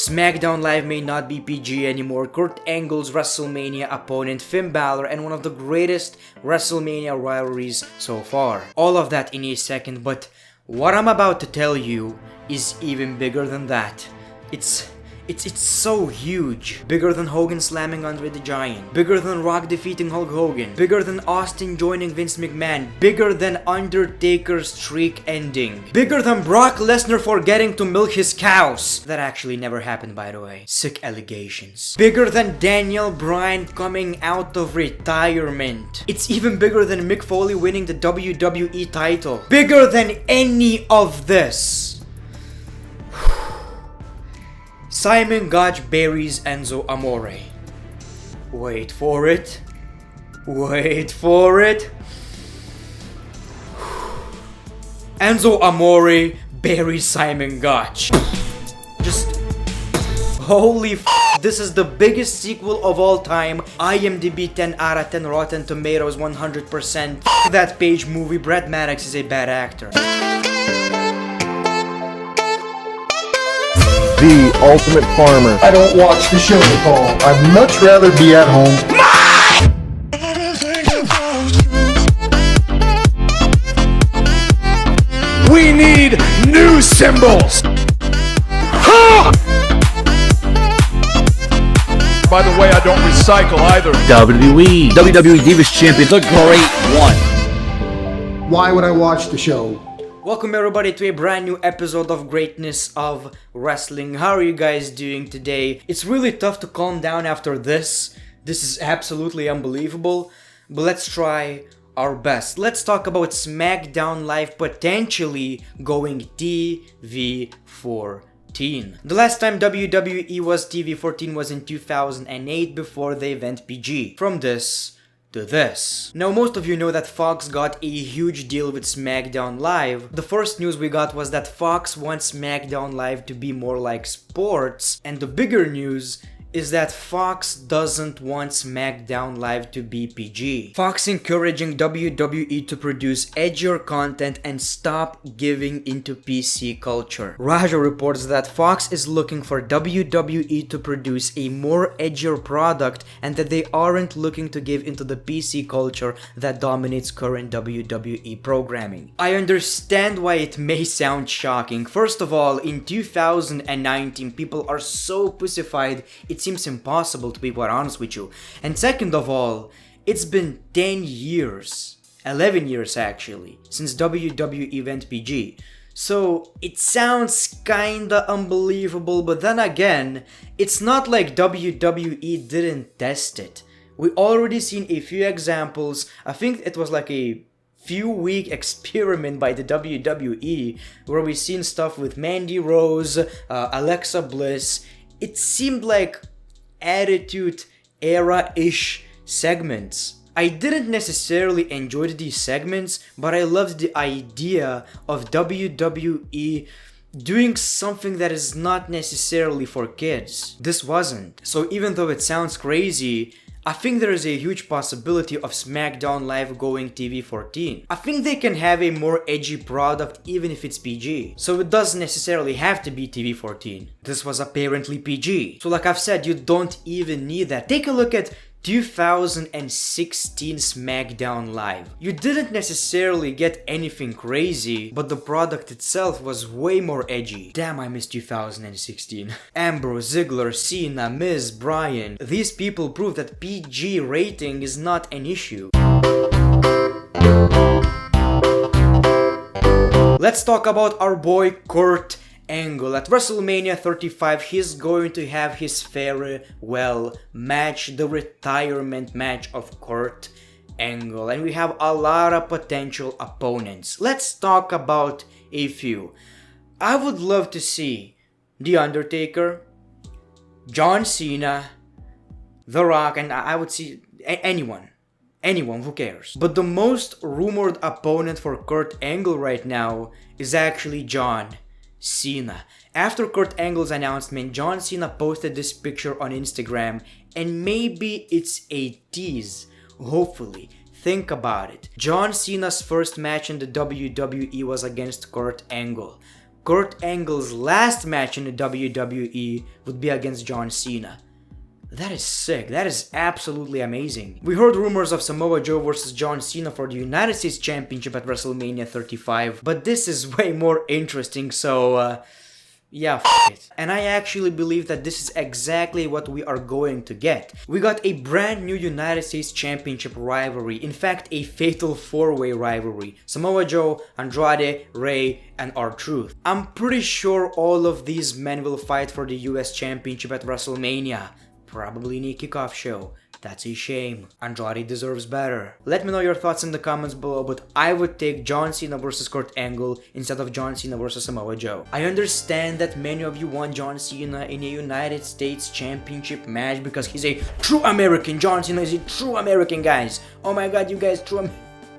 SmackDown Live may not be PG anymore. Kurt Angle's WrestleMania opponent Finn Balor, and one of the greatest WrestleMania rivalries so far. All of that in a second, but what I'm about to tell you is even bigger than that. It's so huge. Bigger than Hogan slamming Andre the Giant. Bigger than Rock defeating Hulk Hogan. Bigger than Austin joining Vince McMahon. Bigger than Undertaker's streak ending. Bigger than Brock Lesnar forgetting to milk his cows. That actually never happened, by the way. Sick allegations. Bigger than Daniel Bryan coming out of retirement. It's even bigger than Mick Foley winning the WWE title. Bigger than any of this. Simon Gotch buries Enzo Amore. Wait for it. Wait for it. Enzo Amore buries Simon Gotch. Just holy f***. This is the biggest sequel of all time. IMDb 10 out of 10, Rotten Tomatoes 100%. F*** that Page movie. Brad Maddox is a bad actor. The ultimate farmer. I don't watch the show, Nicole. I'd much rather be at home. We need new symbols. By the way, I don't recycle either. WWE Divas Champion, the Great One. Why would I watch the show? Welcome everybody to a brand new episode of Greatness of Wrestling. How are you guys doing today? It's really tough to calm down after this. This is absolutely unbelievable. But let's try our best. Let's talk about SmackDown Live potentially going TV14. The last time WWE was TV14 was in 2008 before they went PG. From this to this. Now most of you know that Fox got a huge deal with SmackDown Live. The first news we got was that Fox wants SmackDown Live to be more like sports, and the bigger news is that Fox doesn't want SmackDown Live to be PG. Fox encouraging WWE to produce edgier content and stop giving into PC culture. Raja reports that Fox is looking for WWE to produce a more edgier product and that they aren't looking to give into the PC culture that dominates current WWE programming. I understand why it may sound shocking. First of all, in 2019, people are so pussified, it seems impossible, to be quite honest with you. And second of all, it's been 10 years, 11 years actually, since WWE went PG. So it sounds kinda unbelievable, but then again, it's not like WWE didn't test it. We already seen a few examples. I think it was like a few-week experiment by the WWE where we seen stuff with Mandy Rose, Alexa Bliss. It seemed like Attitude Era-ish segments. I didn't necessarily enjoy these segments, but I loved the idea of WWE doing something that is not necessarily for kids. This wasn't. So even though it sounds crazy, I think there is a huge possibility of SmackDown Live going TV14. I think they can have a more edgy product even if it's PG. So it doesn't necessarily have to be TV14. This was apparently PG. So like I've said, you don't even need that. Take a look at 2016 SmackDown Live. You didn't necessarily get anything crazy, but the product itself was way more edgy. Damn, I miss 2016. Ambrose, Ziggler, Cena, Miz, Bryan. These people prove that PG rating is not an issue. Let's talk about our boy Kurt Angle. At WrestleMania 35, he's going to have his farewell match, the retirement match of Kurt Angle, and we have a lot of potential opponents. Let's talk about a few. I would love to see The Undertaker, John Cena, The Rock, and I would see anyone, who cares. But the most rumored opponent for Kurt Angle right now is actually John Cena. After Kurt Angle's announcement, John Cena posted this picture on Instagram, and maybe it's a tease. Hopefully. Think about it. John Cena's first match in the WWE was against Kurt Angle. Kurt Angle's last match in the WWE would be against John Cena. That is sick. That is absolutely amazing. We heard rumors of Samoa Joe versus John Cena for the United States Championship at WrestleMania 35, but this is way more interesting, so yeah, f it. And I actually believe that this is exactly what we are going to get. We got a brand new United States Championship rivalry. In fact, a fatal 4-way rivalry. Samoa Joe, Andrade, Rey, and R-Truth. I'm pretty sure all of these men will fight for the US Championship at WrestleMania. Probably in a kickoff show. That's a shame. Andrade deserves better. Let me know your thoughts in the comments below, but I would take John Cena versus Kurt Angle instead of John Cena versus Samoa Joe. I understand that many of you want John Cena in a United States Championship match because he's a true American. John Cena is a true American, guys. Oh my god, you guys true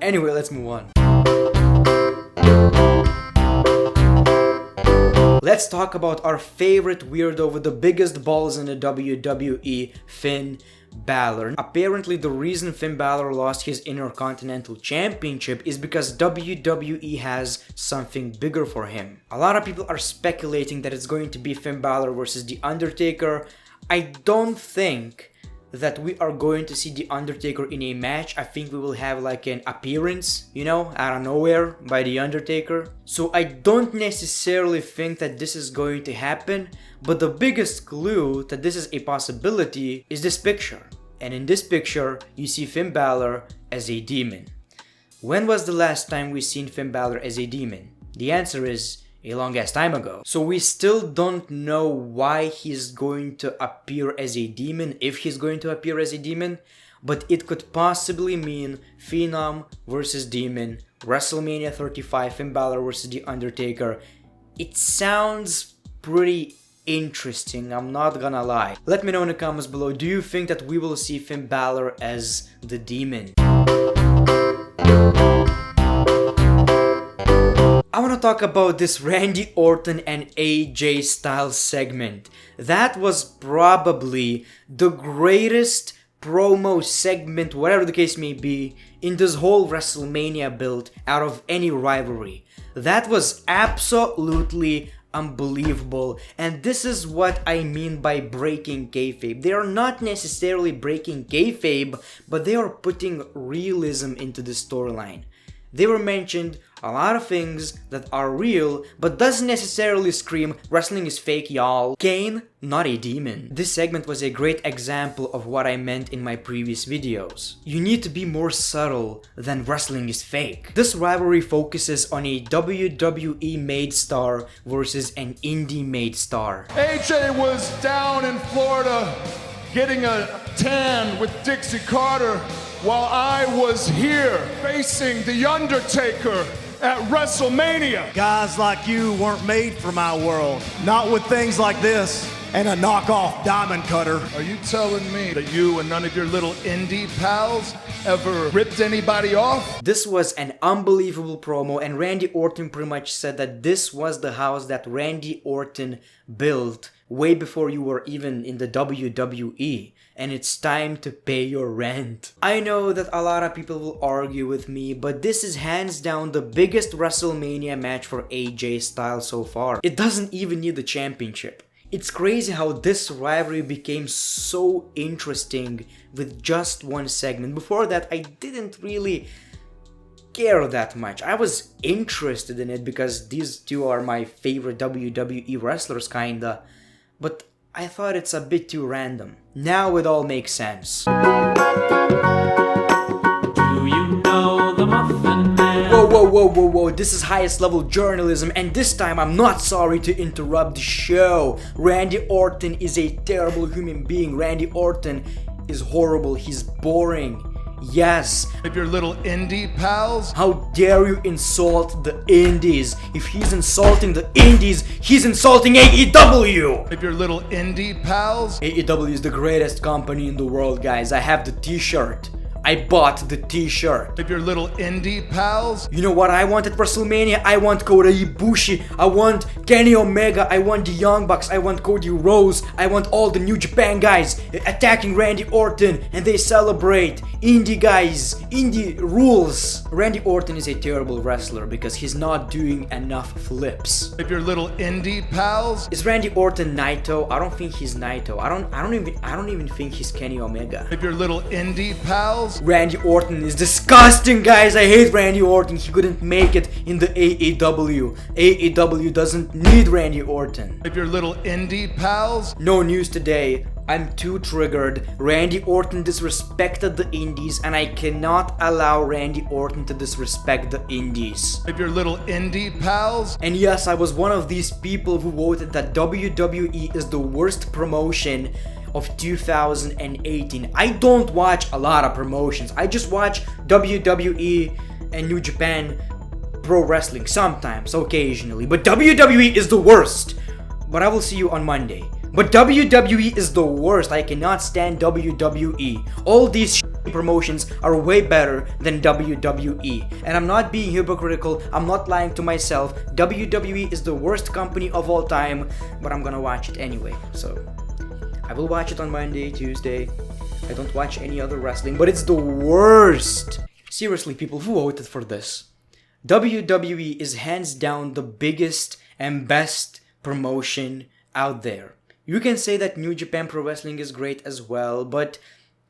Anyway, let's move on. Let's talk about our favorite weirdo with the biggest balls in the WWE, Finn Balor. Apparently, the reason Finn Balor lost his Intercontinental Championship is because WWE has something bigger for him. A lot of people are speculating that it's going to be Finn Balor versus The Undertaker. I don't think that we are going to see The Undertaker in a match. I think we will have like an appearance, you know, out of nowhere by The Undertaker. So I don't necessarily think that this is going to happen, but the biggest clue that this is a possibility is this picture. And in this picture, you see Finn Balor as a demon. When was the last time we seen Finn Balor as a demon? The answer is a long ass time ago. So we still don't know why he's going to appear as a demon, if he's going to appear as a demon, but it could possibly mean Phenom versus Demon, WrestleMania 35, Finn Balor versus The Undertaker. It sounds pretty interesting, I'm not gonna lie. Let me know in the comments below, do you think that we will see Finn Balor as the demon? I want to talk about this Randy Orton and AJ Styles segment. That was probably the greatest promo segment, whatever the case may be, in this whole WrestleMania build out of any rivalry. That was absolutely unbelievable, and this is what I mean by breaking kayfabe. They are not necessarily breaking kayfabe, but they are putting realism into the storyline. They were mentioned a lot of things that are real, but doesn't necessarily scream wrestling is fake, y'all. Kane, not a demon. This segment was a great example of what I meant in my previous videos. You need to be more subtle than wrestling is fake. This rivalry focuses on a WWE made star versus an indie made star. AJ was down in Florida getting a tan with Dixie Carter while I was here facing The Undertaker at WrestleMania. Guys like you weren't made for my world. Not with things like this and a knockoff diamond cutter. Are you telling me that you and none of your little indie pals ever ripped anybody off? This was an unbelievable promo, and Randy Orton pretty much said that this was the house that Randy Orton built way before you were even in the WWE, and it's time to pay your rent. I know that a lot of people will argue with me, but this is hands down the biggest WrestleMania match for AJ Styles so far. It doesn't even need the championship. It's crazy how this rivalry became so interesting with just one segment. Before that, I didn't really care that much. I was interested in it because these two are my favorite WWE wrestlers kinda, but I thought it's a bit too random. Now it all makes sense. Do you know the Muffin Man? Whoa, this is highest level journalism, and this time I'm not sorry to interrupt the show. Randy Orton is a terrible human being. Randy Orton is horrible, he's boring. Yes. If your little indie pals? How dare you insult the indies? If he's insulting the indies, he's insulting AEW! If your little indie pals? AEW is the greatest company in the world, guys. I have the t-shirt. I bought the t-shirt. If your little indie pals, You know what I want at WrestleMania? I want Kota Ibushi, I want Kenny Omega, I want the Young Bucks, I want Cody Rhodes, I want all the New Japan guys attacking Randy Orton and they celebrate. Indie guys, indie rules. Randy Orton is a terrible wrestler because he's not doing enough flips. if your little indie pals, Is Randy Orton Naito? I don't think he's Naito. I don't even think he's Kenny Omega. if your little indie pals, Randy Orton is disgusting, guys. I hate Randy Orton. He couldn't make it in the AEW. AEW doesn't need Randy Orton. if your little indie pals, No news today. I'm too triggered. Randy Orton disrespected the indies and I cannot allow Randy Orton to disrespect the indies. if your little indie pals, And yes, I was one of these people who voted that WWE is the worst promotion of 2018. I don't watch a lot of promotions. I just watch WWE and New Japan Pro Wrestling sometimes, occasionally. But WWE is the worst. But I will see you on Monday. But WWE is the worst. I cannot stand WWE. All these promotions are way better than WWE. And I'm not being hypocritical. I'm not lying to myself. WWE is the worst company of all time. But I'm gonna watch it anyway. So I will watch it on Monday, Tuesday. I don't watch any other wrestling. But it's the worst. Seriously, people, who voted for this? WWE is hands down the biggest and best promotion out there. You can say that New Japan Pro Wrestling is great as well, but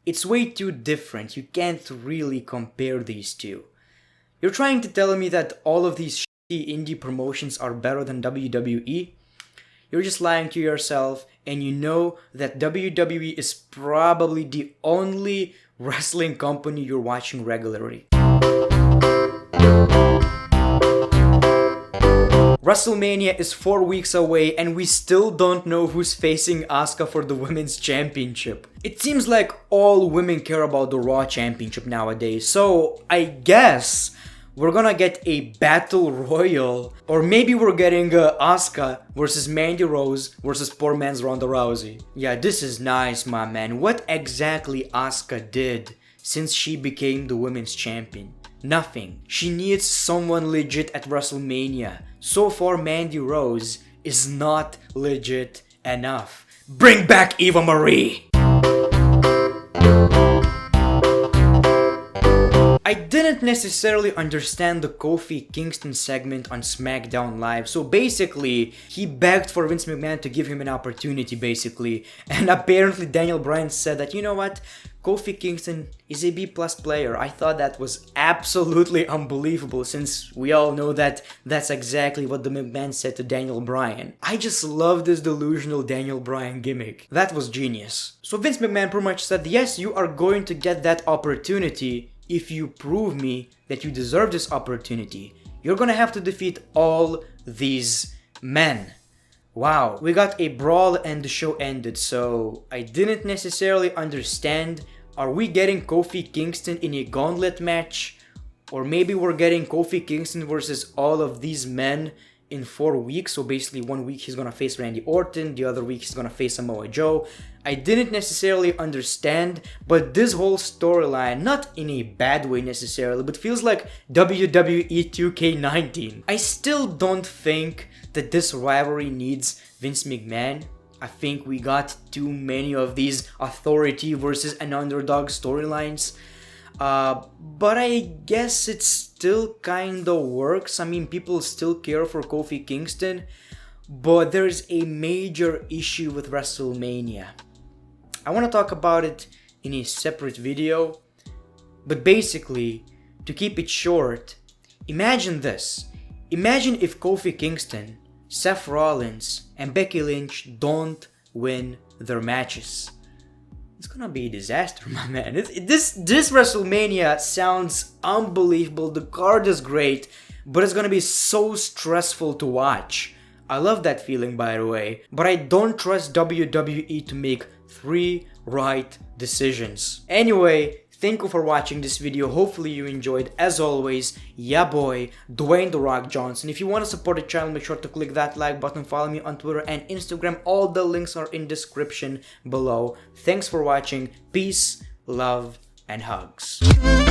it's way too different. You can't really compare these two. You're trying to tell me that all of these shitty indie promotions are better than WWE? You're just lying to yourself, and you know that WWE is probably the only wrestling company you're watching regularly. WrestleMania is 4 weeks away and we still don't know who's facing Asuka for the Women's Championship. It seems like all women care about the Raw Championship nowadays, so I guess we're gonna get a Battle Royal, or maybe we're getting Asuka versus Mandy Rose versus poor man's Ronda Rousey. Yeah, this is nice, my man. What exactly Asuka did since she became the Women's Champion? Nothing. She needs someone legit at WrestleMania. So far, Mandy Rose is not legit enough. Bring back Eva Marie! I didn't necessarily understand the Kofi Kingston segment on SmackDown Live, so basically, he begged for Vince McMahon to give him an opportunity, basically, and apparently Daniel Bryan said that, you know what, Kofi Kingston is a B+ player. I thought that was absolutely unbelievable, since we all know that that's exactly what the McMahon said to Daniel Bryan. I just love this delusional Daniel Bryan gimmick. That was genius. So Vince McMahon pretty much said, yes, you are going to get that opportunity if you prove me that you deserve this opportunity. You're gonna have to defeat all these men. Wow, we got a brawl and the show ended, so I didn't necessarily understand. Are we getting Kofi Kingston in a gauntlet match? Or maybe we're getting Kofi Kingston versus all of these men in 4 weeks. So basically 1 week he's gonna face Randy Orton, the other week he's gonna face Samoa Joe. I didn't necessarily understand, but this whole storyline, not in a bad way necessarily, but feels like WWE 2K19. I still don't think that this rivalry needs Vince McMahon. I think we got too many of these authority versus an underdog storylines. But I guess it still kinda works. I mean, people still care for Kofi Kingston, but there's a major issue with WrestleMania. I want to talk about it in a separate video, but basically, to keep it short, imagine this. Imagine if Kofi Kingston, Seth Rollins, and Becky Lynch don't win their matches. It's gonna be a disaster, my man. This WrestleMania sounds unbelievable. The card is great, but it's gonna be so stressful to watch. I love that feeling, by the way. But I don't trust WWE to make 3 right decisions. Anyway, thank you for watching this video. Hopefully you enjoyed. As always, yeah boy, Dwayne The Rock Johnson. If you want to support the channel, make sure to click that like button. Follow me on Twitter and Instagram. All the links are in description below. Thanks for watching. Peace, love, and hugs.